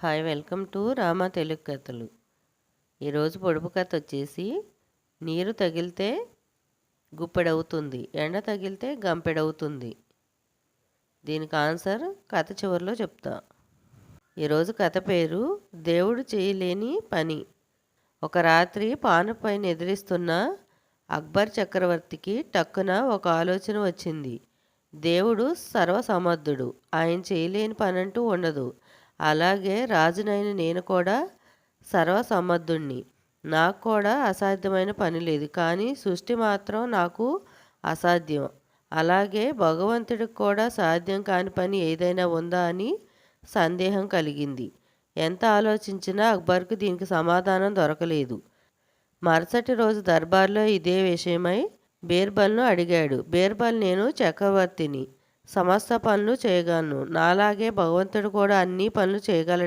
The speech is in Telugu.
Hi welcome to Rama Telugu కథలు. ఈరోజు పొడుపు కథ వచ్చేసి నీరు తగిలితే గుప్పెడవుతుంది, ఎండ తగిలితే గంపెడవుతుంది. దీనికి ఆన్సర్ కథ చివరిలో చెప్తా. ఈరోజు కథ పేరు దేవుడు చేయలేని పని. ఒక రాత్రి పానుపైన ఎదిరిస్తున్న అక్బర్ చక్రవర్తికి టక్కున ఒక ఆలోచన వచ్చింది. దేవుడు సర్వసమర్థుడు, ఆయన చేయలేని పనంటూ ఉండదు. అలాగే రాజునైన నేను కూడా సర్వసమర్థుణ్ణి. నాకు కూడా అసాధ్యమైన పని లేదు, కానీ సృష్టి మాత్రం నాకు అసాధ్యం. అలాగే భగవంతుడికి కూడా సాధ్యం కాని పని ఏదైనా ఉందా అని సందేహం కలిగింది. ఎంత ఆలోచించినా అక్బర్కు దీనికి సమాధానం దొరకలేదు. మరుసటి రోజు దర్బార్లో ఇదే విషయమై బీర్బల్ను అడిగాడు. బీర్బల్, నేను చక్రవర్తిని, సమస్త పనులు చేయగలను. నాలాగే భగవంతుడు కూడా అన్ని పనులు చేయగలడు